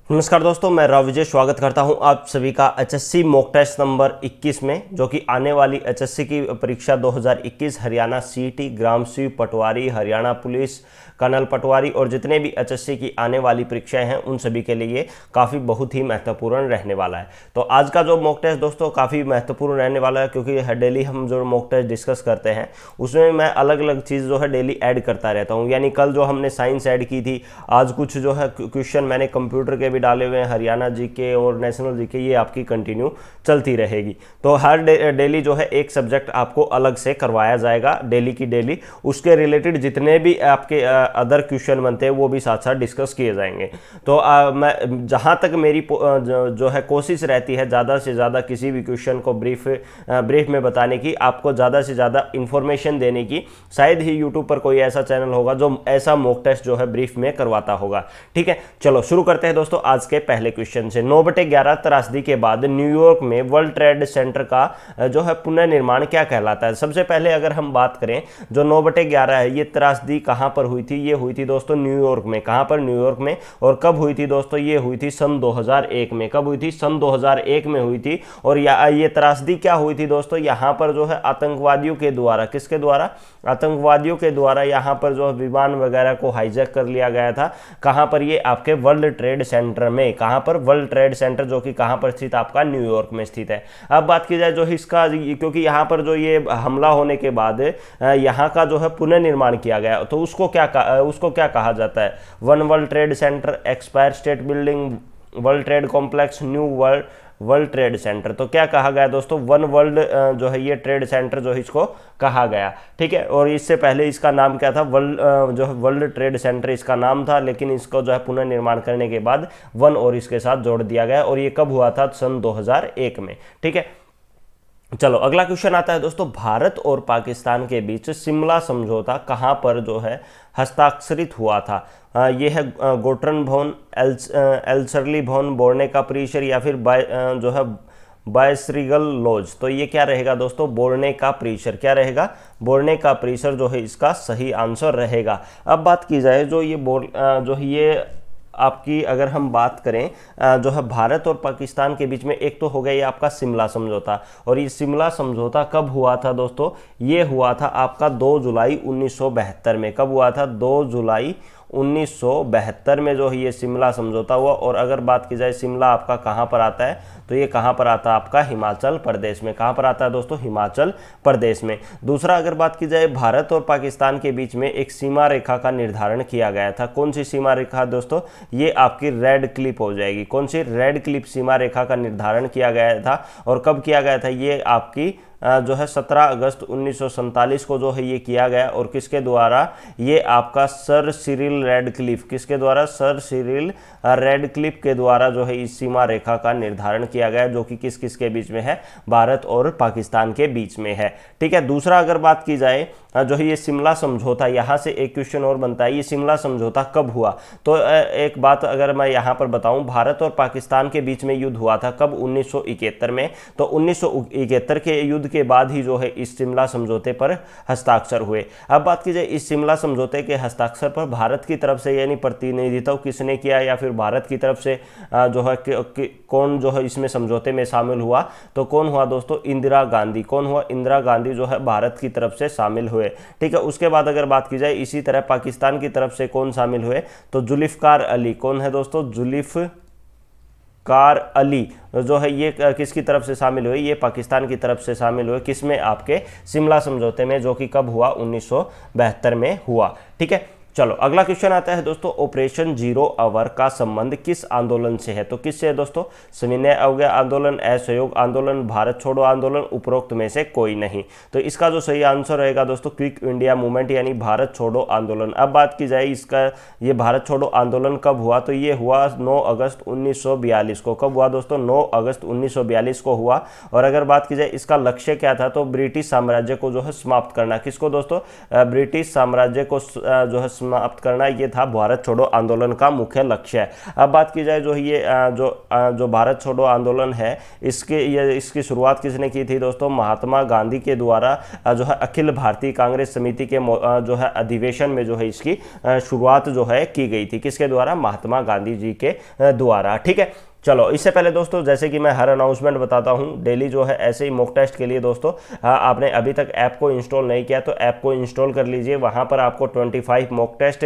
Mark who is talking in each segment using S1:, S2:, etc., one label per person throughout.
S1: नमस्कार दोस्तों, मैं राव विजय स्वागत करता हूं आप सभी का एचएससी मॉक टेस्ट नंबर 21 में, जो कि आने वाली एचएससी की परीक्षा 2021 हरियाणा सीईटी, ग्राम स्वीप, पटवारी, हरियाणा पुलिस, कर्नल पटवारी और जितने भी एचएससी की आने वाली परीक्षाएं हैं उन सभी के लिए काफ़ी बहुत ही महत्वपूर्ण रहने वाला है। तो आज का जो मॉक टेस्ट दोस्तों काफ़ी महत्वपूर्ण रहने वाला है, क्योंकि डेली हम जो मॉक टेस्ट डिस्कस करते हैं उसमें मैं अलग अलग चीज़ जो है डेली ऐड करता रहता हूँ। यानी कल जो हमने साइंस ऐड की थी, आज कुछ जो है क्वेश्चन मैंने कंप्यूटर के भी डाले हुए हैं, हरियाणा जीके और नेशनल जीके, ये आपकी कंटिन्यू चलती रहेगी। तो हर डेली जो है एक सब्जेक्ट आपको अलग से करवाया जाएगा, डेली की डेली उसके रिलेटेड जितने भी आपके अदर क्वेश्चन बनते हैं वो भी साथ साथ डिस्कस किए जाएंगे। तो मैं जहाँ तक मेरी जो है कोशिश रहती है ज़्यादा से ज़्यादा किसी भी क्वेश्चन को ब्रीफ में बताने की, आपको ज़्यादा से ज़्यादा इन्फॉर्मेशन देने की। शायद ही यूट्यूब पर कोई ऐसा चैनल होगा जो ऐसा मॉक टेस्ट जो है ब्रीफ में करवाता होगा। ठीक है, चलो शुरू करते हैं दोस्तों आज के पहले क्वेश्चन से। 9/11 त्रासदी के बाद न्यूयॉर्क में वर्ल्ड ट्रेड सेंटर का जो है पुनर्निर्माण क्या कहलाता है? सबसे पहले अगर हम बात करें, जो 9/11 है, ये त्रासदी कहां पर हुई थी? ये हुई थी दोस्तों न्यूयॉर्क में। कहां पर? न्यूयॉर्क में। और कब हुई थी दोस्तों? ये हुई थी सन 2001 में। कब हुई थी? सन 2001 में हुई थी। और ये त्रासदी क्या हुई थी दोस्तों? यहां पर जो है आतंकवादियों के द्वारा, किसके द्वारा? आतंकवादियों के द्वारा यहां पर जो है विमान वगैरह को हाईजैक कर लिया गया था। कहां पर? ये आपके वर्ल्ड ट्रेड सेंटर में। कहां पर? वर्ल्ड ट्रेड सेंटर, जो कि कहां पर स्थित? आपका न्यूयॉर्क में स्थित है। अब बात की जाए जो इसका, क्योंकि यहां पर जो ये हमला होने के बाद यहां का जो है पुनर्निर्माण किया गया, तो उसको क्या कहा जाता है? One world trade centre, expire state building, world trade complex, new world trade centre. तो क्या कहा गया दोस्तों? वन वर्ल्ड जो है ये ट्रेड सेंटर जो है इसको कहा गया। ठीक है, और इससे पहले इसका नाम क्या था? जो है वर्ल्ड ट्रेड सेंटर इसका नाम था, लेकिन इसको जो है पुनर्निर्माण करने के बाद वन और इसके साथ जोड़ दिया गया। और ये कब हुआ था? सन 2001 में। ठीक है, चलो अगला क्वेश्चन आता है दोस्तों, भारत और पाकिस्तान के बीच शिमला समझौता कहां पर जो है हस्ताक्षरित हुआ था? ये है गोटरन भवन, एल्सरली भवन, बोर्ने का परिसर, या फिर जो है बायसरीगल लॉज। तो ये क्या रहेगा दोस्तों? बोर्ने का परिसर। क्या रहेगा? बोर्ने का परिसर जो है इसका सही आंसर रहेगा। अब बात की जाए जो ये आपकी, अगर हम बात करें जो है भारत और पाकिस्तान के बीच में, एक तो हो गया ये आपका शिमला समझौता। और ये शिमला समझौता कब हुआ था दोस्तों? ये हुआ था आपका 2 जुलाई 1972 में। कब हुआ था? 2 जुलाई 1972 में जो है ये शिमला समझौता हुआ। और अगर बात की जाए शिमला आपका कहाँ पर आता है, तो ये कहाँ पर आता है? आपका हिमाचल प्रदेश में। कहाँ पर आता है दोस्तों? हिमाचल प्रदेश में। दूसरा अगर बात की जाए, भारत और पाकिस्तान के बीच में एक सीमा रेखा का निर्धारण किया गया था। कौन सी सीमा रेखा दोस्तों? ये आपकी रेड क्लिप हो जाएगी। कौन सी? रेड क्लिप सीमा रेखा का निर्धारण किया गया था। और कब किया गया था? ये आपकी जो है 17 अगस्त 1947 को जो है ये किया गया। और किसके द्वारा? ये आपका सर सिरिल रेडक्लिफ। किसके द्वारा? सर सिरिल रेडक्लिफ के द्वारा जो है इस सीमा रेखा का निर्धारण किया गया, जो कि किस किस के बीच में है? भारत और पाकिस्तान के बीच में है। ठीक है, दूसरा अगर बात की जाए जो है ये शिमला समझौता, यहाँ से एक क्वेश्चन और बनता है, ये शिमला समझौता कब हुआ? तो एक बात अगर मैं यहाँ पर बताऊँ, भारत और पाकिस्तान के बीच में युद्ध हुआ था। कब? 1971 में। तो 1971 के युद्ध के बाद ही जो है इस शिमला समझौते पर हस्ताक्षर हुए। अब बात की जाए इस शिमला समझौते के हस्ताक्षर पर भारत की तरफ से यानी प्रतिनिधित्व किसने किया, या फिर भारत की तरफ से जो है कौन जो है इसमें समझौते में शामिल हुआ? तो कौन हुआ दोस्तों? इंदिरा गांधी। कौन हुआ? इंदिरा गांधी जो है भारत की तरफ से शामिल हुए। ठीक है, उसके बाद अगर बात की जाए इसी तरह पाकिस्तान की तरफ से कौन शामिल हुए? तो जुल्फिकार अली। कौन है दोस्तों? जुल्फिकार अली जो है ये किसकी तरफ से शामिल हुए? ये पाकिस्तान की तरफ से शामिल हुए। किसमें? आपके शिमला समझौते में, जो कि कब हुआ? 1972 में हुआ। ठीक है, चलो अगला क्वेश्चन आता है दोस्तों, ऑपरेशन जीरो आवर का संबंध किस आंदोलन से है? तो किससे है दोस्तों? सविनय अवज्ञा आंदोलन, असहयोग आंदोलन, भारत छोड़ो आंदोलन, उपरोक्त में से कोई नहीं। तो इसका जो सही आंसर रहेगा दोस्तों, क्विक इंडिया मूवमेंट यानी भारत छोड़ो आंदोलन। अब बात की जाए इसका, ये भारत छोड़ो आंदोलन कब हुआ? तो ये हुआ 9 अगस्त 1942 को। कब हुआ दोस्तों? 9 अगस्त 1942 को हुआ। और अगर बात की जाए इसका लक्ष्य क्या था, तो ब्रिटिश साम्राज्य को जो है समाप्त करना। किसको दोस्तों? ब्रिटिश साम्राज्य को जो है समाप्त करना, ये था भारत छोड़ो आंदोलन का मुख्य लक्ष्य। अब बात की जाए जो ये जो भारत छोड़ो आंदोलन है, इसकी शुरुआत किसने की थी दोस्तों? महात्मा गांधी के द्वारा जो है अखिल भारतीय कांग्रेस समिति के जो है अधिवेशन में जो है इसकी शुरुआत जो है की गई थी। किसके द्वारा? महात्मा गांधी जी के द्वारा। ठीक है, चलो इससे पहले दोस्तों, जैसे कि मैं हर अनाउंसमेंट बताता हूं, डेली जो है ऐसे ही मॉक टेस्ट के लिए दोस्तों, आपने अभी तक ऐप को इंस्टॉल नहीं किया तो ऐप को इंस्टॉल कर लीजिए। वहां पर आपको 25 मॉक टेस्ट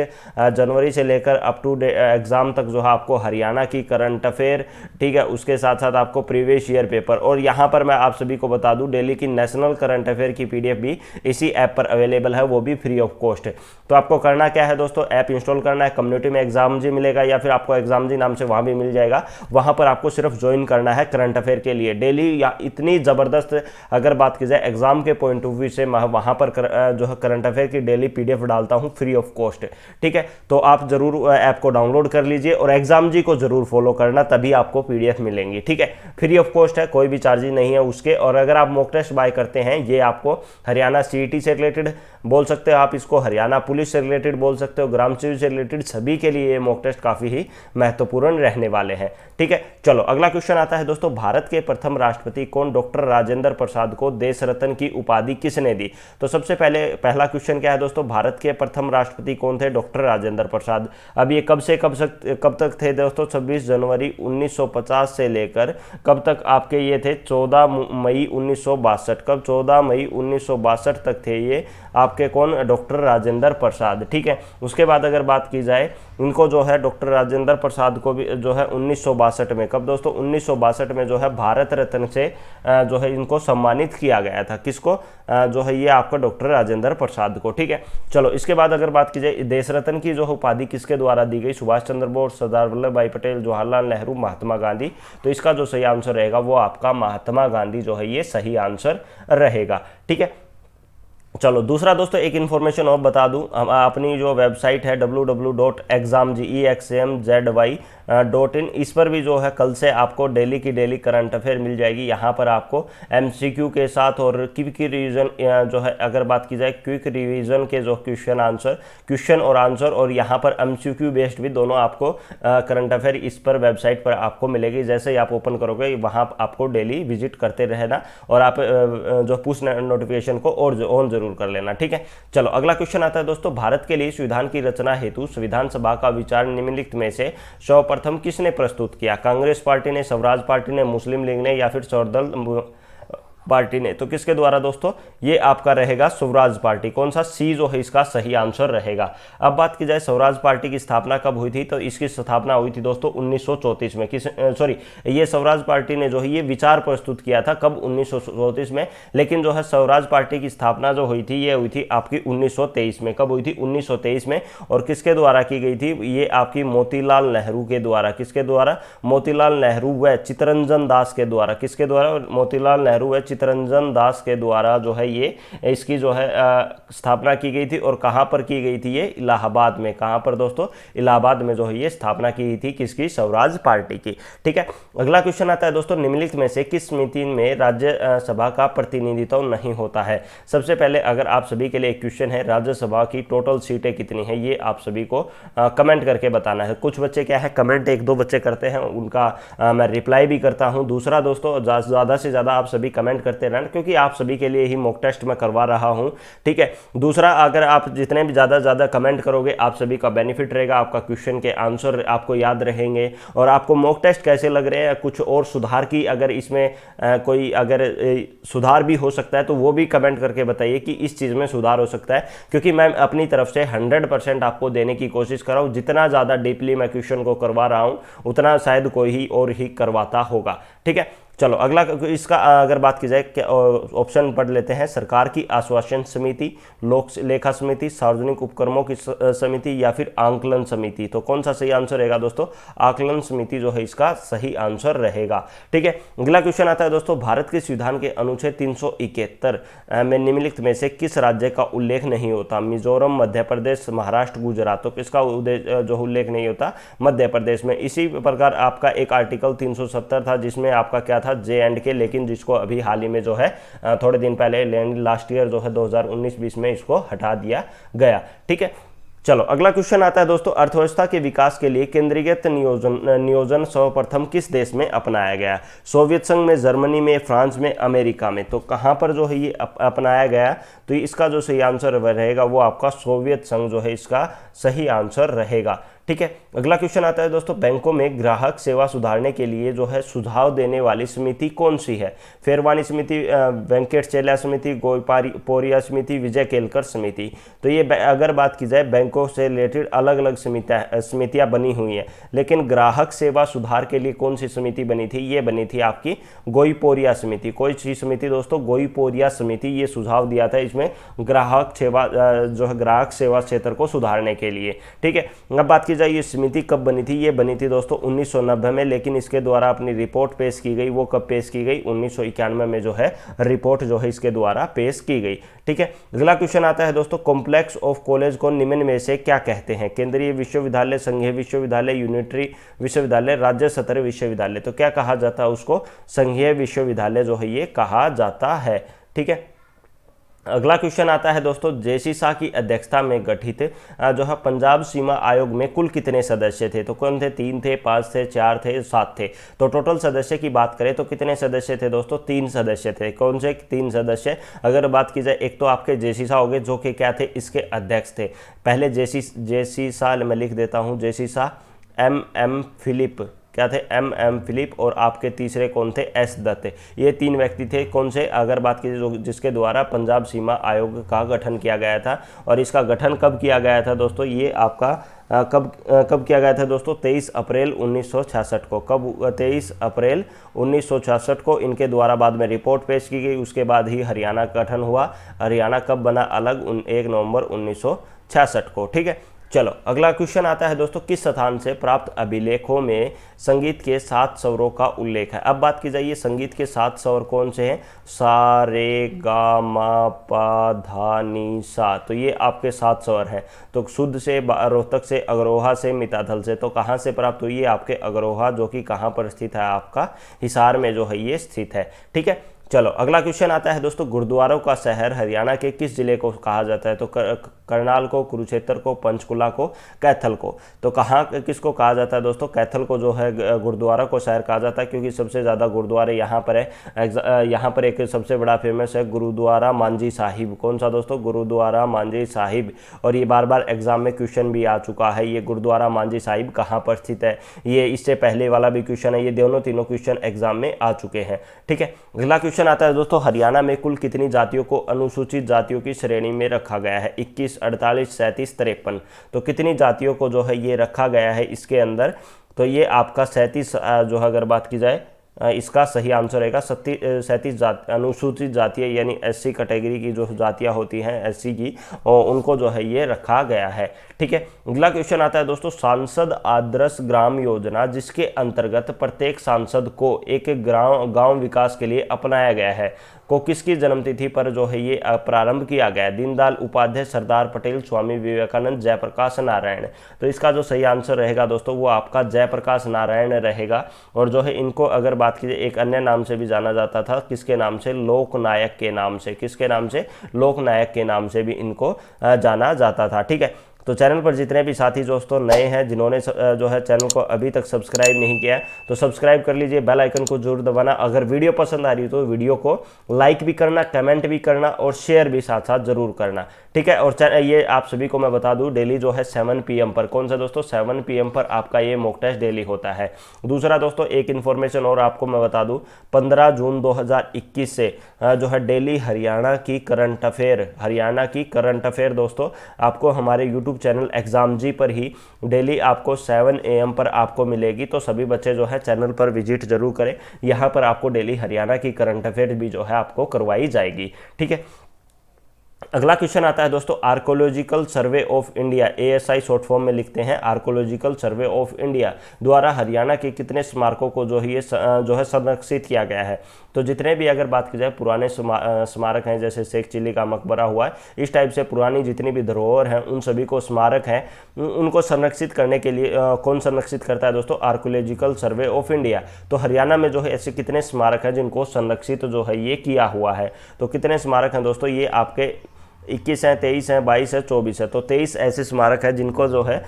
S1: जनवरी से लेकर अप टू एग्जाम तक जो है आपको हरियाणा की करंट अफेयर, ठीक है, उसके साथ साथ आपको प्रीवियस ईयर पेपर, और यहाँ पर मैं आप सभी को बता दूं डेली की नेशनल करंट अफेयर की PDF भी इसी ऐप पर अवेलेबल है, वो भी फ्री ऑफ कॉस्ट। तो आपको करना क्या है दोस्तों? ऐप इंस्टॉल करना है, कम्युनिटी में एग्जाम जी मिलेगा या फिर आपको एग्जाम जी नाम से वहां भी मिल जाएगा। वहां पर आपको सिर्फ ज्वाइन करना है करंट अफेयर के लिए डेली। या इतनी जबरदस्त अगर बात की जाए एग्जाम के पॉइंट ऑफ व्यू से, वहां पर जो है करंट अफेयर की डेली PDF डालता हूं फ्री ऑफ कॉस्ट। ठीक है, तो आप जरूर ऐप को डाउनलोड कर लीजिए और एग्जाम जी को जरूर फॉलो करना, तभी आपको PDF मिलेंगी। ठीक है, फ्री ऑफ कॉस्ट है, कोई भी चार्जेस नहीं है उसके। और अगर आप मॉक टेस्ट बाय करते हैं, ये आपको हरियाणा CET से रिलेटेड बोल सकते हो, आप इसको हरियाणा पुलिस से रिलेटेड बोल सकते हो, ग्राम सेवक से रिलेटेड, सभी के लिए ये मॉक टेस्ट काफी ही महत्वपूर्ण रहने वाले हैं। ठीक है, चलो अगला क्वेश्चन आता है दोस्तों, भारत के प्रथम राष्ट्रपति कौन? डॉक्टर राजेंद्र प्रसाद को देश रत्न की उपाधि किसने दी? तो सबसे पहला क्वेश्चन क्या है दोस्तों? भारत के प्रथम राष्ट्रपति कौन थे? डॉक्टर राजेंद्र प्रसाद। अब ये कब तक थे दोस्तों? 26 जनवरी 1950 से लेकर कब तक आपके ये थे? 14 मई 1962। कब? 14 मई 1962 तक थे ये आपके कौन? डॉक्टर राजेंद्र प्रसाद। ठीक है, उसके बाद अगर बात की जाए, इनको जो है डॉक्टर राजेंद्र प्रसाद को भी जो है 1962 में, कब दोस्तों? 1962 में जो है भारत रत्न से जो है इनको सम्मानित किया गया था। किसको? जो है ये आपका डॉक्टर राजेंद्र प्रसाद को। ठीक है, चलो इसके बाद अगर बात की जाए, देश रत्न की जो उपाधि किसके द्वारा दी गई? सुभाष चंद्र बोस, सरदार वल्लभ भाई पटेल, जवाहरलाल नेहरू, महात्मा गांधी। तो इसका जो सही आंसर रहेगा वो आपका महात्मा गांधी जो है ये सही आंसर रहेगा। ठीक है, चलो दूसरा दोस्तों एक इन्फॉर्मेशन और बता दूं, हम अपनी जो वेबसाइट है www.examgy.in, इस पर भी जो है कल से आपको डेली की डेली करंट अफेयर मिल जाएगी। यहाँ पर आपको MCQ के साथ और क्विक रिवीजन जो है, अगर बात की जाए क्विक रिवीजन के जो क्वेश्चन और आंसर, और यहाँ पर MCQ बेस्ड भी दोनों आपको करंट अफेयर इस पर वेबसाइट पर आपको मिलेगी। जैसे ही आप ओपन करोगे वहाँ आपको डेली विजिट करते रहना और आप जो पुश नोटिफिकेशन को और ऑन जरूर कर लेना। ठीक है, चलो अगला क्वेश्चन आता है दोस्तों, भारत के लिए संविधान की रचना हेतु संविधान सभा का विचार निम्नलिखित में से सर्वप्रथम किसने प्रस्तुत किया? कांग्रेस पार्टी ने, स्वराज पार्टी ने, मुस्लिम लीग ने, या फिर सर्वदल पार्टी ने? तो किसके द्वारा दोस्तों? ये आपका रहेगा स्वराज पार्टी। कौन सा? C जो है इसका सही आंसर रहेगा। अब बात की जाए स्वराज पार्टी की स्थापना कब हुई थी? तो इसकी स्थापना हुई थी दोस्तों 1934 में। ये स्वराज पार्टी ने जो है ये विचार प्रस्तुत किया था कब? 1934 में। लेकिन जो है स्वराज पार्टी की स्थापना जो हुई थी ये हुई थी आपकी 1923 में। कब हुई थी? 1923 में। और किसके द्वारा की गई थी? ये आपकी मोतीलाल नेहरू के द्वारा। किसके द्वारा? मोतीलाल नेहरू व चित्तरंजन दास के द्वारा। किसके द्वारा? मोतीलाल नेहरू व चित्तरंजन दास के द्वारा जो है ये इसकी जो है स्थापना की गई थी। और कहां पर की गई थी? ये इलाहाबाद में। कहां पर दोस्तों? इलाहाबाद में जो है ये स्थापना की गई थी किसकी? स्वराज पार्टी की। ठीक है, अगला क्वेश्चन आता है दोस्तों, निम्नलिखित में से किस समिति में राज्यसभा का प्रतिनिधित्व नहीं होता है? सबसे पहले अगर आप सभी के लिए एक क्वेश्चन है, राज्यसभा की टोटल सीटें कितनी है? ये आप सभी को कमेंट करके बताना है। कुछ बच्चे क्या है कमेंट 1-2 बच्चे करते हैं, उनका मैं रिप्लाई भी करता हूं। दूसरा दोस्तों, ज़्यादा से ज़्यादा आप सभी कमेंट करते रहना, क्योंकि आप सभी के लिए ही मॉक टेस्ट मैं करवा रहा हूं। ठीक है, दूसरा अगर आप जितने भी ज़्यादा कमेंट करोगे आप सभी का बेनिफिट रहेगा, आपका क्वेश्चन के आंसर आपको याद रहेंगे। और आपको मॉक टेस्ट कैसे लग रहे हैं, कुछ और सुधार की अगर इसमें कोई अगर सुधार भी हो सकता है तो वो भी कमेंट करके बताइए कि इस चीज़ में सुधार हो सकता है, क्योंकि मैं अपनी तरफ से 100% आपको देने की कोशिश कर रहा हूँ। जितना ज़्यादा डीपली मैं क्वेश्चन को करवा रहा हूँ उतना शायद कोई ही और ही करवाता होगा। ठीक है, चलो अगला इसका अगर बात की जाए ऑप्शन पढ़ लेते हैं, सरकार की आश्वासन समिति, लोक लेखा समिति, सार्वजनिक उपक्रमों की समिति, या फिर आंकलन समिति। तो कौन सा सही आंसर रहेगा दोस्तों? आकलन समिति जो है इसका सही आंसर रहेगा। ठीक है, अगला क्वेश्चन आता है दोस्तों, भारत के संविधान के अनुच्छेद 371 में निम्नलिखित में से किस राज्य का उल्लेख नहीं होता? मिजोरम, मध्य प्रदेश, महाराष्ट्र, गुजरात। तो किसका जो उल्लेख नहीं होता? मध्य प्रदेश में। इसी प्रकार आपका एक आर्टिकल 370 था जिसमें आपका क्या था? J&K, लेकिन जिसको अभी हाल ही में जो है थोड़े दिन पहले लास्ट ईयर जो है 2019-20 में इसको हटा दिया गया। ठीक है, चलो अगला क्वेश्चन आता है दोस्तों, अर्थव्यवस्था के विकास के लिए केंद्रीकृत नियोजन सर्वप्रथम किस देश में अपनाया गया? सोवियत संघ में, जर्मनी में, फ्रांस में, अमेरिका में। तो कहाँ पर जो है ये अपनाया गया? तो इसका जो सही आंसर रहेगा वो आपका सोवियत संघ जो है इसका सही आंसर रहेगा। ठीक है, अगला क्वेश्चन आता है दोस्तों, बैंकों में ग्राहक सेवा सुधारने के लिए जो है सुझाव देने वाली समिति कौन सी है? फेरवानी समिति, वेंकट चेला समिति, गोईपोरिया समिति, विजय केलकर समिति। तो ये अगर बात की जाए बैंकों से रिलेटेड अलग अलग समितियां बनी हुई हैं, लेकिन ग्राहक सेवा सुधार के लिए कौन सी समिति बनी थी? ये बनी थी आपकी गोईपोरिया समिति। कोई सी समिति दोस्तों? गोईपोरिया समिति। ये सुझाव दिया था इसमें ग्राहक सेवा जो है ग्राहक सेवा क्षेत्र को सुधारने के लिए। ठीक है, अब बात की जाए ये समिति कब बनी थी? ये बनी थी दोस्तों 1990 में, लेकिन इसके द्वारा अपनी रिपोर्ट पेश की गई। वो कब पेश की गई? 1991 में जो है रिपोर्ट जो है इसके द्वारा पेश की गई। ठीक है, अगला क्वेश्चन आता है दोस्तों, कॉम्प्लेक्स ऑफ कॉलेज को निम्न में से क्या कहते हैं? केंद्रीय विश्वविद्यालय, संघीय विश्वविद्यालय, यूनिटरी विश्वविद्यालय, राज्य स्तरीय विश्वविद्यालय। तो क्या कहा जाता है उसको? संघीय विश्वविद्यालय जो है ये कहा जाता है। ठीक है, अगला क्वेश्चन आता है दोस्तों, जेसी शाह की अध्यक्षता में गठित जो है पंजाब सीमा आयोग में कुल कितने सदस्य थे? तो कौन थे? 3 थे, 5 थे, 4 थे, 7 थे। तो टोटल सदस्य की बात करें तो कितने सदस्य थे दोस्तों? 3 सदस्य थे। कौन से 3 सदस्य? अगर बात की जाए, एक तो आपके जेसी शाह हो गए जो कि क्या थे? इसके अध्यक्ष थे। पहले जेसी शाह मैं लिख देता हूँ, जेसी शाह, एम फिलिप, क्या थे? एम फिलिप, और आपके तीसरे कौन थे? एस दत्त। ये 3 व्यक्ति थे। कौन से? अगर बात की जिसके द्वारा पंजाब सीमा आयोग का गठन किया गया था। और इसका गठन कब किया गया था दोस्तों? ये आपका कब किया गया था दोस्तों? 23 अप्रैल 1966 को। कब? 23 अप्रैल 1966 को इनके द्वारा बाद में रिपोर्ट पेश की गई। उसके बाद ही हरियाणा का गठन हुआ। हरियाणा कब बना अलग? 1 नवंबर 1966 को। ठीक है, चलो अगला क्वेश्चन आता है दोस्तों, किस स्थान से प्राप्त अभिलेखों में संगीत के 7 स्वरों का उल्लेख है? अब बात की जाए संगीत के 7 स्वर कौन से हैं? सा, रे, गा, मा, पा, धा, नी, सा। तो ये आपके 7 स्वर हैं। तो शुद्ध से, रोहतक से, अग्रोहा से, मिताथल से। तो कहाँ से प्राप्त हुई? ये आपके अग्रोहा, जो कि कहाँ पर स्थित है? आपका हिसार में जो है ये स्थित है। ठीक है, चलो अगला क्वेश्चन आता है दोस्तों, गुरुद्वारों का शहर हरियाणा के किस जिले को कहा जाता है? तो करनाल को, कुरुक्षेत्र को, पंचकुला को, कैथल को। तो कहाँ किसको कहा जाता है दोस्तों? कैथल को जो है गुरुद्वारा को शहर कहा जाता है, क्योंकि सबसे ज़्यादा गुरुद्वारे यहाँ पर है। यहाँ पर एक सबसे बड़ा फेमस है गुरुद्वारा मांझी साहिब। कौन सा दोस्तों? गुरुद्वारा मांझी साहिब। और ये बार बार एग्जाम में क्वेश्चन भी आ चुका है, ये गुरुद्वारा मांझी साहिब कहाँ पर स्थित है। ये इससे पहले वाला भी क्वेश्चन है, ये तीनों क्वेश्चन एग्जाम में आ चुके हैं। ठीक है, अगला क्वेश्चन आता है दोस्तों, हरियाणा में कुल कितनी जातियों को अनुसूचित जातियों की श्रेणी में रखा गया है? 21, 48, 37, 53। तो कितनी जातियों को जो है ये रखा गया है इसके अंदर? तो ये आपका 37 जो है अगर बात की जाए इसका सही आंसर रहेगा 37 अनुसूचित जातियाँ, यानी एससी कैटेगरी की जो जातियाँ होती हैं एससी की, और उनको जो है ये रखा गया है। ठीक है, अगला क्वेश्चन आता है दोस्तों, सांसद आदर्श ग्राम योजना जिसके अंतर्गत प्रत्येक सांसद को एक गांव विकास के लिए अपनाया गया है, को किसकी जन्मतिथि पर जो है ये प्रारंभ किया गया? दीनदयाल उपाध्याय, सरदार पटेल, स्वामी विवेकानंद, जयप्रकाश नारायण। तो इसका जो सही आंसर रहेगा दोस्तों वो आपका जयप्रकाश नारायण रहेगा। और जो है इनको अगर बात कीजिए एक अन्य नाम से भी जाना जाता था, किसके नाम से? लोकनायक के नाम से। किसके नाम से? लोकनायक के नाम से भी इनको जाना जाता था। ठीक है, तो चैनल पर जितने भी साथी दोस्तों नए हैं, जिन्होंने जो है चैनल को अभी तक सब्सक्राइब नहीं किया है तो सब्सक्राइब कर लीजिए, बेल आइकन को जरूर दबाना। अगर वीडियो पसंद आ रही है तो वीडियो को लाइक भी करना, कमेंट भी करना और शेयर भी साथ साथ जरूर करना। ठीक है, और ये आप सभी को मैं बता दूं डेली जो है 7 PM पर, कौन सा दोस्तों? 7 PM पर आपका ये मॉक टेस्ट डेली होता है। दूसरा दोस्तों एक इन्फॉर्मेशन और आपको मैं बता दूं, 15 जून 2021 से जो है डेली हरियाणा की करंट अफेयर दोस्तों आपको हमारे यूट्यूब चैनल एग्जाम जी पर ही डेली आपको 7 AM पर आपको मिलेगी। तो सभी बच्चे जो है चैनल पर विजिट जरूर करें, यहाँ पर आपको डेली हरियाणा की करंट अफेयर भी जो है आपको करवाई जाएगी। ठीक है, अगला क्वेश्चन आता है दोस्तों, archaeological survey of India, ASI short form में लिखते हैं, आर्कोलॉजिकल सर्वे ऑफ इंडिया द्वारा हरियाणा के कितने स्मारकों को जो है संरक्षित किया गया है? तो जितने भी अगर बात की जाए पुराने स्मारक हैं, जैसे शेख चिल्ली का मकबरा हुआ है, इस टाइप से पुरानी जितनी भी धरोहर हैं उन सभी को स्मारक हैं उनको संरक्षित करने के लिए कौन संरक्षित करता है दोस्तों? Archaeological survey of India. तो हरियाणा में जो है ऐसे कितने स्मारक हैं जिनको संरक्षित जो है ये किया हुआ है? तो कितने स्मारक हैं दोस्तों? ये आपके 21 हैं, 23 हैं, 22 है, 24 है। तो 23 ऐसे स्मारक है जिनको जो है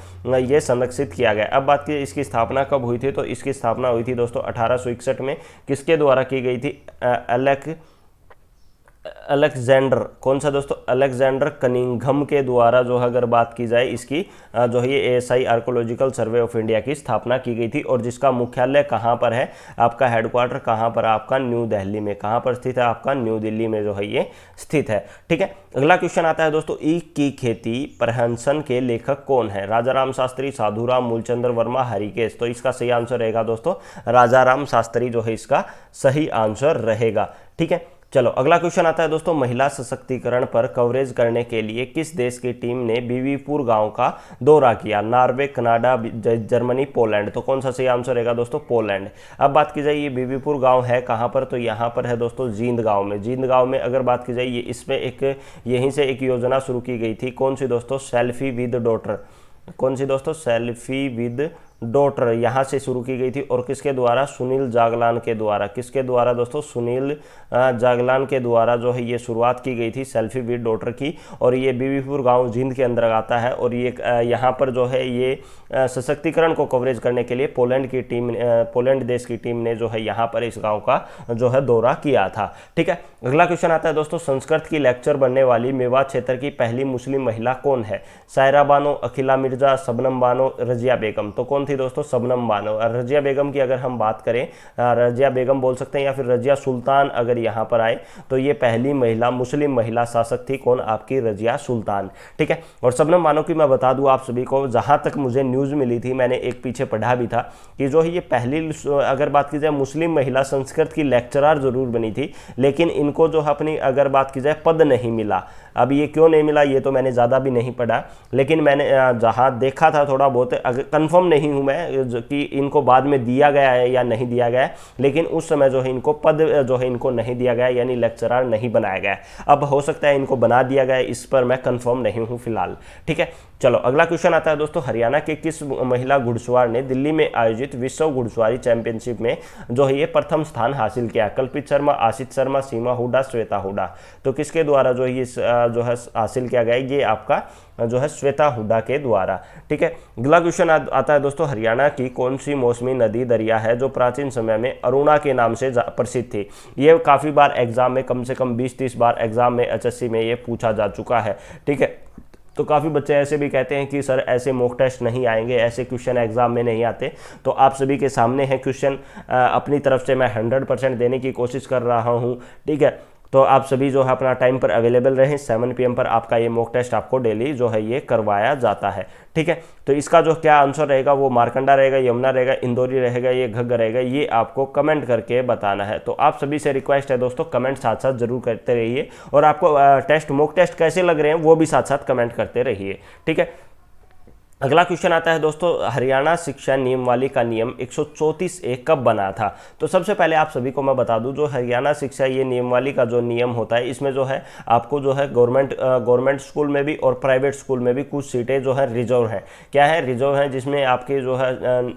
S1: ये संरक्षित किया गया। अब बात की इसकी स्थापना कब हुई थी, तो इसकी स्थापना हुई थी दोस्तों 1861 में। किसके द्वारा की गई थी? अलेक्जेंडर, कौन सा दोस्तों? अलेक्जेंडर कनिंघम के द्वारा जो है अगर बात की जाए इसकी जो है ये ASI archaeological survey of India की स्थापना की गई थी। और जिसका मुख्यालय कहाँ पर है? आपका हेडक्वार्टर कहाँ पर? आपका न्यू दिल्ली में। कहाँ पर स्थित है? आपका न्यू दिल्ली में जो है ये स्थित है। ठीक है, अगला क्वेश्चन आता है दोस्तों, ईख की खेती प्रहसन के लेखक कौन है? राजाराम शास्त्री, साधुराम, मूलचंद्र वर्मा, हरिकेश। तो इसका सही आंसर रहेगा दोस्तों राजाराम शास्त्री जो है इसका सही आंसर रहेगा। ठीक है, चलो अगला क्वेश्चन आता है दोस्तों, महिला सशक्तिकरण पर कवरेज करने के लिए किस देश की टीम ने बीवीपुर गांव का दौरा किया? Norway, Canada, Germany, Poland. तो कौन सा सही आंसर रहेगा दोस्तों? पोलैंड। अब बात की जाए ये बीवीपुर गांव है कहां पर? तो यहां पर है दोस्तों जींद गांव में। जींद गांव में अगर बात की जाए ये इसमें एक यहीं से एक योजना शुरू की गई थी। कौन सी दोस्तों? Selfie with daughter. कौन सी दोस्तों? सेल्फी विद डॉटर यहाँ से शुरू की गई थी। और किसके द्वारा? सुनील जागलान के द्वारा। किसके द्वारा दोस्तों? सुनील जागलान के द्वारा जो है ये शुरुआत की गई थी सेल्फी विद डॉटर की। और ये बीवीपुर गांव जींद के अंदर आता है। और ये यहाँ पर जो है ये सशक्तिकरण को कवरेज करने के लिए पोलैंड देश की टीम ने जो है यहाँ पर इस गाँव का जो है दौरा किया था। ठीक है, अगला क्वेश्चन आता है दोस्तों, संस्कृत की लेक्चर बनने वाली मेवात क्षेत्र की पहली मुस्लिम महिला कौन है? सायरा बानो, अखिला मिर्जा, शबनम बानो, रजिया बेगम। तो कौन थी दोस्तों? शबनम बानो। रजिया बेगम की अगर हम बात करें, रजिया बेगम बोल सकते हैं या फिर रजिया सुल्तान अगर यहाँ पर आए तो ये पहली महिला मुस्लिम महिला शासक थी। कौन? आपकी रजिया सुल्तान। ठीक है, और शबनम बानो की मैं बता दूं आप सभी को, जहां तक मुझे न्यूज़ मिली थी, मैंने एक पीछे पढ़ा भी था कि जो है ये पहली अगर बात की जाए मुस्लिम महिला संस्कृत की लेक्चरर जरूर बनी थी, लेकिन इनको जो अपनी अगर बात की जाए पद नहीं मिला। अब ये क्यों नहीं मिला ये तो मैंने ज़्यादा भी नहीं पढ़ा, लेकिन मैंने जहाँ देखा था थोड़ा बहुत, अगर कंफर्म नहीं हूँ मैं कि इनको बाद में दिया गया है या नहीं दिया गया है, लेकिन उस समय जो है इनको पद जो है इनको नहीं दिया गया, यानी लेक्चरर नहीं बनाया गया। अब हो सकता है इनको बना दिया गया, इस पर मैं कंफर्म नहीं हूँ फिलहाल। ठीक है, चलो अगला क्वेश्चन आता है दोस्तों, हरियाणा के किस महिला घुड़सवार ने दिल्ली में आयोजित विश्व घुड़सवारी चैंपियनशिप में जो है ये प्रथम स्थान हासिल किया? कल्पित शर्मा, आशित शर्मा, सीमा हुड्डा, श्वेता हुड्डा। तो किसके द्वारा जो ये जो है हासिल किया गया? ये आपका जो है श्वेता हुड्डा के द्वारा। ठीक है, अगला क्वेश्चन आता है दोस्तों, हरियाणा की कौन सी मौसमी नदी दरिया है जो प्राचीन समय में अरुणा के नाम से प्रसिद्ध थी? ये काफ़ी बार एग्जाम में, कम से कम 20-30 बार एग्जाम में HSC में ये पूछा जा चुका है। ठीक है, तो काफ़ी बच्चे ऐसे भी कहते हैं कि सर ऐसे मॉक टेस्ट नहीं आएंगे, ऐसे क्वेश्चन एग्जाम में नहीं आते। तो आप सभी के सामने है क्वेश्चन, अपनी तरफ से मैं 100% देने की कोशिश कर रहा हूँ। ठीक है, तो आप सभी जो है अपना टाइम पर अवेलेबल रहें। 7 PM पर आपका ये मॉक टेस्ट आपको डेली जो है ये करवाया जाता है। ठीक है, तो इसका जो क्या आंसर रहेगा वो मारकंडा रहेगा, यमुना रहेगा, इंदौरी रहेगा, ये घग्गर रहेगा, ये आपको कमेंट करके बताना है। तो आप सभी से रिक्वेस्ट है दोस्तों, कमेंट साथ साथ जरूर करते रहिए, और आपको टेस्ट मॉक टेस्ट कैसे लग रहे हैं वो भी साथ साथ कमेंट करते रहिए। ठीक है, अगला क्वेश्चन आता है दोस्तों, हरियाणा शिक्षा नियमावली का नियम 134A कब बना था? तो सबसे पहले आप सभी को मैं बता दूं, जो हरियाणा शिक्षा ये नियमावली का जो नियम होता है, इसमें जो है आपको जो है गवर्नमेंट स्कूल में भी और प्राइवेट स्कूल में भी कुछ सीटें जो है रिजर्व हैं। क्या है? रिजर्व हैं, जिसमें आपके जो है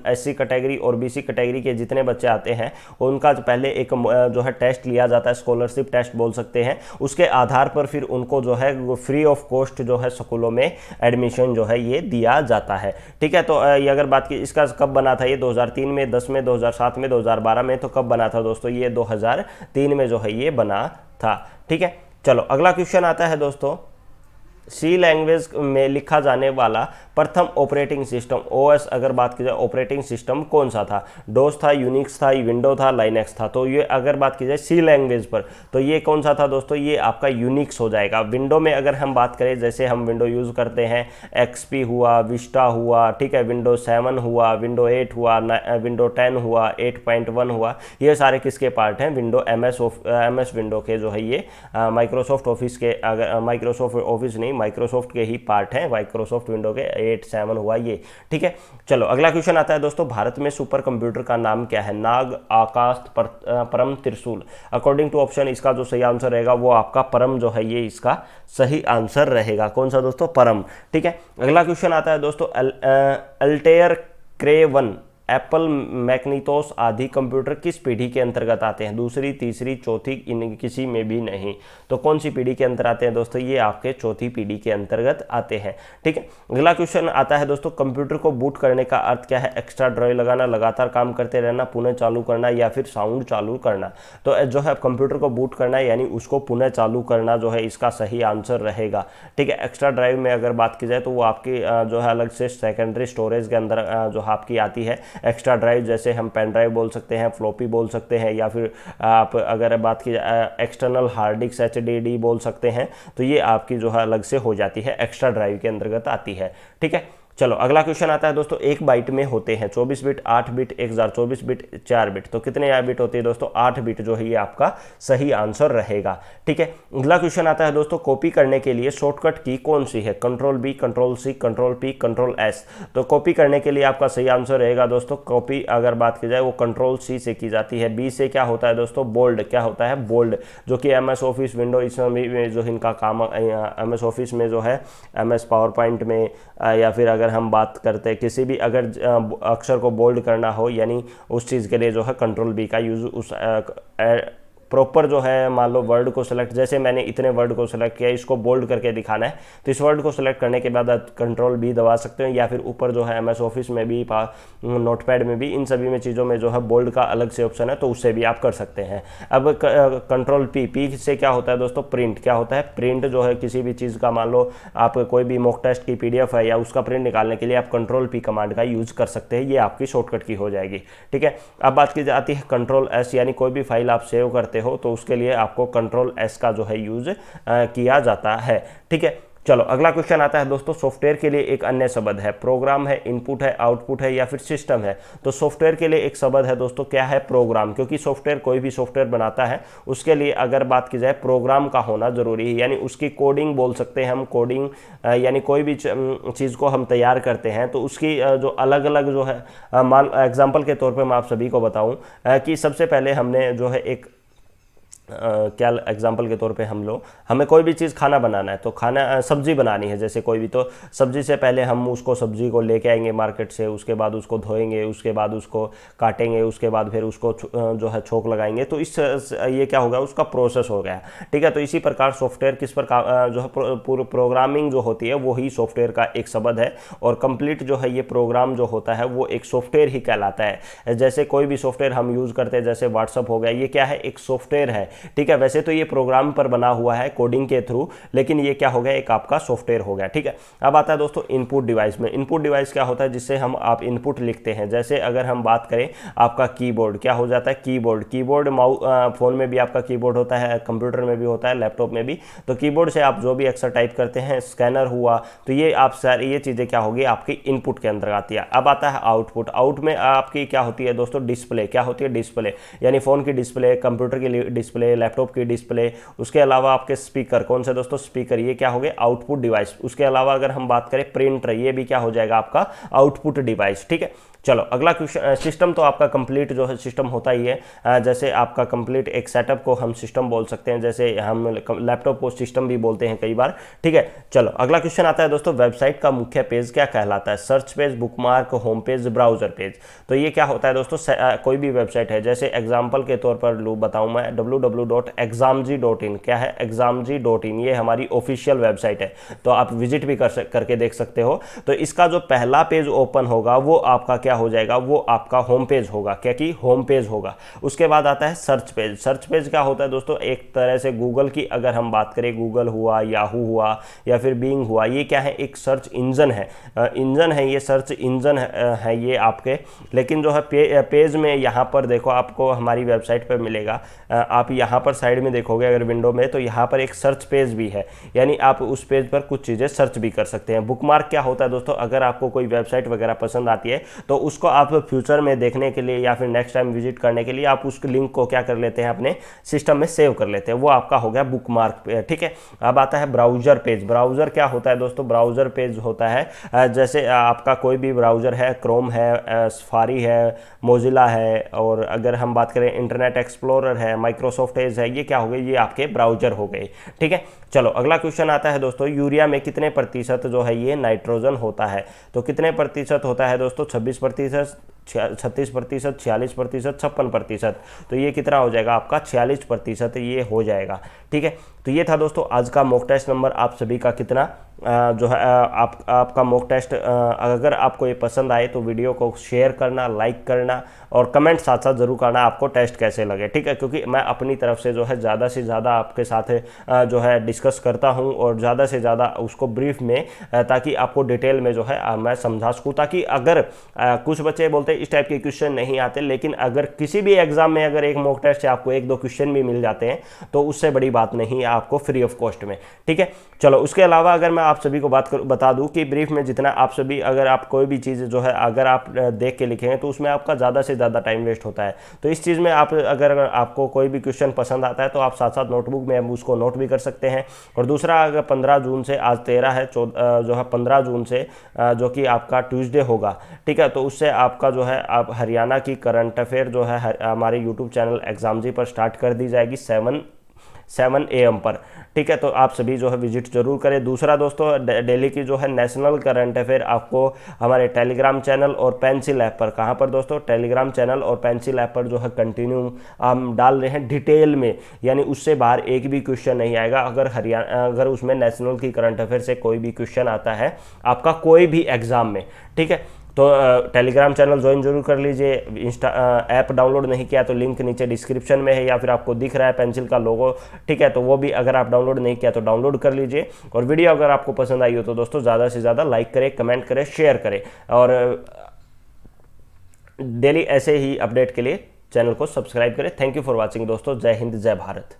S1: SC कैटेगरी और BC कैटेगरी के जितने बच्चे आते हैं उनका पहले एक जो है टेस्ट लिया जाता है, स्कॉलरशिप टेस्ट बोल सकते हैं। उसके आधार पर फिर उनको जो है फ्री ऑफ कॉस्ट जो है स्कूलों में एडमिशन जो है ये दिया जाता है। ठीक है, तो ये अगर बात की इसका कब बना था, ये 2003 में, 10 में, 2007 में, 2012 में। तो कब बना था दोस्तों? ये 2003 में जो है ये बना था। ठीक है, चलो अगला क्वेश्चन आता है दोस्तों, सी लैंग्वेज में लिखा जाने वाला प्रथम ऑपरेटिंग सिस्टम OS अगर बात की जाए ऑपरेटिंग सिस्टम कौन सा था? डोस था, यूनिक्स था, विंडो था, लाइनेक्स था। तो ये अगर बात की जाए सी लैंग्वेज पर तो ये कौन सा था दोस्तों? ये आपका यूनिक्स हो जाएगा। विंडो में अगर हम बात करें, जैसे हम विंडो यूज़ करते हैं, XP हुआ, विस्टा हुआ, ठीक है, विंडो 7 हुआ, विंडो 8 हुआ, विंडो 10 हुआ, 8.1 हुआ, ये सारे किसके पार्ट हैं? विंडो MS विंडो के जो है ये माइक्रोसॉफ्ट ऑफिस के, अगर माइक्रोसॉफ्ट ऑफिस नहीं, माइक्रोसॉफ्ट के ही पार्ट हैं, माइक्रोसॉफ्ट विंडो के 8, 7 हुआ ये। ठीक है, चलो अगला क्वेश्चन आता है दोस्तों, भारत में सुपर कंप्यूटर का नाम क्या है? नाग, आकाश, परम, त्रिशूल। अकॉर्डिंग टू ऑप्शन इसका जो सही आंसर रहेगा वो आपका परम जो है ये इसका सही आंसर रहेगा। कौन सा दोस्तों? परम। ठीक है, अगला क्वेश्चन आता है दोस्तों, अल्टेयर क्रेवन एप्पल मैकनितोस आदि कंप्यूटर किस पीढ़ी के अंतर्गत आते हैं? दूसरी, तीसरी, चौथी, इन किसी में भी नहीं। तो कौन सी पीढ़ी के अंतर आते हैं दोस्तों? ये आपके चौथी पीढ़ी के अंतर्गत आते हैं। ठीक है, अगला क्वेश्चन आता है दोस्तों, कंप्यूटर को बूट करने का अर्थ क्या है? एक्स्ट्रा ड्राइव लगाना, लगातार काम करते रहना, पुनः चालू करना या फिर साउंड चालू करना। तो जो है कंप्यूटर को बूट करना यानी उसको पुनः चालू करना जो है इसका सही आंसर रहेगा। ठीक है, एक्स्ट्रा ड्राइव में अगर बात की जाए तो वो आपकी जो है अलग से सेकेंडरी स्टोरेज के अंदर जो आपकी आती है एक्स्ट्रा ड्राइव, जैसे हम पेन ड्राइव बोल सकते हैं, फ्लॉपी बोल सकते हैं, या फिर आप अगर बात की जाए एक्सटर्नल हार्ड डिस्क HDD बोल सकते हैं। तो ये आपकी जो है अलग से हो जाती है, एक्स्ट्रा ड्राइव के अंतर्गत आती है। ठीक है, चलो अगला क्वेश्चन आता है दोस्तों, एक बाइट में होते हैं 24 बिट, 8 बिट, 1024 बिट, 4 बिट। तो कितने बिट होते हैं दोस्तों? 8 बिट जो है ये आपका सही आंसर रहेगा। ठीक है, अगला क्वेश्चन आता है दोस्तों, कॉपी करने के लिए शॉर्टकट की कौन सी है? Ctrl+B, Ctrl+C, Ctrl+P, Ctrl+S। तो कॉपी करने के लिए आपका सही आंसर रहेगा दोस्तों, कॉपी अगर बात की जाए वो Ctrl+C से की जाती है। बी से क्या होता है दोस्तों? बोल्ड। क्या होता है? बोल्ड, जो कि MS ऑफिस विंडो इसमें जो इनका काम MS ऑफिस में जो है, MS पावर पॉइंट में, या फिर अगर हम बात करते हैं किसी भी अगर अक्षर को बोल्ड करना हो यानी उस चीज़ के लिए जो है Ctrl+B का यूज़ उस प्रॉपर जो है, मान लो वर्ड को सिलेक्ट, जैसे मैंने इतने वर्ड को सिलेक्ट किया, इसको बोल्ड करके दिखाना है तो इस वर्ड को सिलेक्ट करने के बाद आप Ctrl+B दबा सकते हो, या फिर ऊपर जो है MS ऑफिस में भी, नोटपैड में भी, इन सभी में चीज़ों में जो है बोल्ड का अलग से ऑप्शन है, तो उससे भी आप कर सकते हैं। अब Ctrl+P से क्या होता है दोस्तों? प्रिंट। क्या होता है? प्रिंट जो है किसी भी चीज़ का, मान लो आप कोई भी मॉक टेस्ट की PDF है या उसका प्रिंट निकालने के लिए आप Ctrl+P कमांड का यूज़ कर सकते हैं, ये आपकी शॉर्टकट की हो जाएगी। ठीक है, अब बात की जाती है Ctrl+S, यानी कोई भी फाइल आप सेव करते हो तो उसके लिए आपको Ctrl+S का जो है यूज किया जाता है। ठीक है, चलो अगला क्वेश्चन आता है दोस्तों, सॉफ्टवेयर के लिए एक अन्य शब्द है, प्रोग्राम है, इनपुट है, आउटपुट है या फिर सिस्टम है। तो सॉफ्टवेयर के लिए एक शब्द है दोस्तों, क्या है? प्रोग्राम। क्योंकि सॉफ्टवेयर कोई भी सॉफ्टवेयर बनाता है उसके लिए अगर बात की जाए प्रोग्राम का होना जरूरी है, यानी उसकी कोडिंग बोल सकते हैं हम। कोडिंग यानी कोई भी चीज़ को हम तैयार करते हैं तो उसकी जो अलग अलग जो है, मान एग्जाम्पल के तौर पर मैं आप सभी को बताऊँ कि सबसे पहले हमने जो है एक क्या एग्जाम्पल के तौर पे हमें कोई भी चीज़ खाना बनाना है, तो खाना सब्जी बनानी है जैसे कोई भी, तो सब्जी से पहले हम उसको सब्जी को लेके आएंगे मार्केट से, उसके बाद उसको धोएंगे, उसके बाद उसको काटेंगे, उसके बाद फिर उसको जो है छोक लगाएंगे। तो इस ये क्या होगा? उसका प्रोसेस हो गया। ठीक है, तो इसी प्रकार सॉफ्टवेयर किस प्रकार जो है प्रोग्रामिंग जो होती है वो ही सॉफ्टवेयर का एक शब्द है, और कंप्लीट जो है ये प्रोग्राम जो होता है वो एक सॉफ्टवेयर ही कहलाता है। जैसे कोई भी सॉफ्टवेयर हम यूज़ करते हैं, जैसे व्हाट्सअप हो गया, ये क्या है? एक सॉफ्टवेयर है। ठीक है, वैसे तो ये प्रोग्राम पर बना हुआ है कोडिंग के थ्रू, लेकिन ये क्या हो गया? एक आपका सॉफ्टवेयर हो गया। ठीक है, अब आता है दोस्तों इनपुट डिवाइस में। इनपुट डिवाइस क्या होता है? जिससे हम आप इनपुट लिखते हैं। जैसे अगर हम बात करें आपका कीबोर्ड, क्या हो जाता है? कीबोर्ड। कीबोर्ड फोन में भी आपका कीबोर्ड होता है, कंप्यूटर में भी होता है, लैपटॉप में भी। तो कीबोर्ड से आप जो भी अक्सर टाइप करते हैं, स्कैनर हुआ, तो ये आप सारी ये चीज़ें क्या होगी? आपकी इनपुट के अंदर आती है। अब आता है आउटपुट। आउट में आपकी क्या होती है दोस्तों? डिस्प्ले। क्या होती है? डिस्प्ले, यानी फ़ोन की डिस्प्ले, कंप्यूटर की डिस्प्ले, लैपटॉप की डिस्प्ले, उसके अलावा आपके स्पीकर। कौन से दोस्तों? स्पीकर। ये क्या हो गए? Output device. उसके अलावा अगर हम बात करें प्रिंटर, ये भी क्या हो जाएगा? आपका आउटपुट डिवाइस। ठीक है, चलो अगला क्वेश्चन, सिस्टम तो आपका कंप्लीट जो है सिस्टम होता ही है। जैसे आपका कंप्लीट एक सेटअप को हम सिस्टम बोल सकते हैं, जैसे हम लैपटॉप को सिस्टम भी बोलते हैं कई बार। ठीक है, चलो अगला क्वेश्चन आता है दोस्तों, वेबसाइट का मुख्य पेज क्या कहलाता है? Search page, bookmark, home page, browser page. तो ये क्या होता है दोस्तों? कोई भी वेबसाइट है, जैसे एग्जाम्पल के तौर पर बताऊँ मैं, www.examji.in। क्या है? examji.in, ये हमारी ऑफिशियल वेबसाइट है, तो आप विजिट भी करके देख सकते हो। तो इसका जो पहला पेज ओपन होगा वो आपका क्या हो जाएगा? वो आपका होम पेज होगा। क्या कि होम पेज होगा। उसके बाद आता है सर्च पेज। सर्च पेज क्या होता है दोस्तों? एक तरह से गूगल की अगर हम बात करें, गूगल हुआ, याहू हुआ या फिर बिंग हुआ, ये क्या है? एक सर्च इंजन है। इंजन है ये, सर्च इंजन है ये आपके। लेकिन जो है पेज में यहाँ पर देखो, आपको हमारी वेबसाइट पर मिलेगा, आप यहाँ पर साइड में देखोगे अगर विंडो में, तो यहाँ पर एक सर्च पेज भी है, यानी आप उस पेज पर कुछ चीज़ें सर्च भी कर सकते हैं। बुकमार्क क्या होता है दोस्तों? अगर आपको कोई वेबसाइट वगैरह पसंद आती है तो उसको आप फ्यूचर में देखने के लिए या फिर नेक्स्ट टाइम विजिट करने के लिए आप उस लिंक को क्या कर लेते हैं? अपने सिस्टम में सेव कर लेते हैं, वो आपका हो गया बुकमार्क। ठीक है, अब आता है ब्राउजर पेज। ब्राउजर क्या होता है दोस्तों? ब्राउजर पेज होता है जैसे आपका कोई भी ब्राउजर है, क्रोम है, सफारी है, मोजिला है, और अगर हम बात करें इंटरनेट एक्सप्लोरर है, माइक्रोसॉफ्ट एज है, ये क्या हो गए? ये आपके ब्राउजर हो गए। ठीक है, चलो अगला क्वेश्चन आता है दोस्तों, यूरिया में कितने प्रतिशत जो है ये नाइट्रोजन होता है? तो कितने प्रतिशत होता है दोस्तों? 26%, 36%, 46%, 46%, 56%। तो ये कितना हो जाएगा आपका 46% ये हो जाएगा। ठीक है, तो ये था दोस्तों आज का मॉक टेस्ट नंबर आप सभी का कितना जो है आपका मॉक टेस्ट। अगर आपको ये पसंद आए तो वीडियो को शेयर करना, लाइक करना और कमेंट साथ साथ जरूर करना आपको टेस्ट कैसे लगे। ठीक है, क्योंकि मैं अपनी तरफ से जो है ज़्यादा से ज़्यादा आपके साथ जो है डिस्कस करता हूँ और ज़्यादा से ज़्यादा उसको ब्रीफ में ताकि आपको डिटेल में जो है मैं समझा सकूँ, ताकि अगर कुछ बच्चे बोलते हैं इस टाइप के क्वेश्चन नहीं आते, लेकिन अगर किसी भी एग्जाम में अगर एक मॉक टेस्ट से आपको 1-2 क्वेश्चन भी मिल जाते हैं तो उससे बड़ी बात नहीं है आपको फ्री ऑफ कॉस्ट में। ठीक है, चलो उसके अलावा अगर मैं आप सभी को बता दूं कि ब्रीफ में जितना आप सभी अगर आप कोई भी चीज़ जो है अगर आप देख के लिखेंगे तो उसमें आपका ज़्यादा से ज़्यादा टाइम वेस्ट होता है। तो इस चीज़ में आप अगर आपको कोई भी क्वेश्चन पसंद आता है तो आप साथ साथ नोटबुक में उसको नोट भी कर सकते हैं। और दूसरा, अगर 15 जून से, आज 13 है, जो है 15 जून से जो कि आपका ट्यूसडे होगा, ठीक है, तो उससे आपका जो है आप हरियाणा की करंट अफेयर जो है हमारे यूट्यूब चैनल एग्जामजी पर स्टार्ट कर दी जाएगी 7 AM पर। ठीक है, तो आप सभी जो है विजिट जरूर करें। दूसरा दोस्तों, डेली की जो है नेशनल करंट अफेयर आपको हमारे टेलीग्राम चैनल और पेंसिल ऐप पर, कहाँ पर दोस्तों, टेलीग्राम चैनल और पेंसिल ऐप पर जो है कंटिन्यू हम डाल रहे हैं डिटेल में, यानी उससे बाहर एक भी क्वेश्चन नहीं आएगा। अगर उसमें नेशनल की करंट अफेयर से कोई भी क्वेश्चन आता है आपका कोई भी एग्जाम में, ठीक है, तो टेलीग्राम चैनल ज्वाइन जरूर कर लीजिए। ऐप डाउनलोड नहीं किया तो लिंक नीचे डिस्क्रिप्शन में है या फिर आपको दिख रहा है पेंसिल का लोगो, ठीक है, तो वो भी अगर आप डाउनलोड नहीं किया तो डाउनलोड कर लीजिए। और वीडियो अगर आपको पसंद आई हो तो दोस्तों ज़्यादा से ज़्यादा लाइक करें, कमेंट करें, शेयर करें और डेली ऐसे ही अपडेट के लिए चैनल को सब्सक्राइब करें। थैंक यू फॉर वॉचिंग दोस्तों। जय हिंद, जय भारत।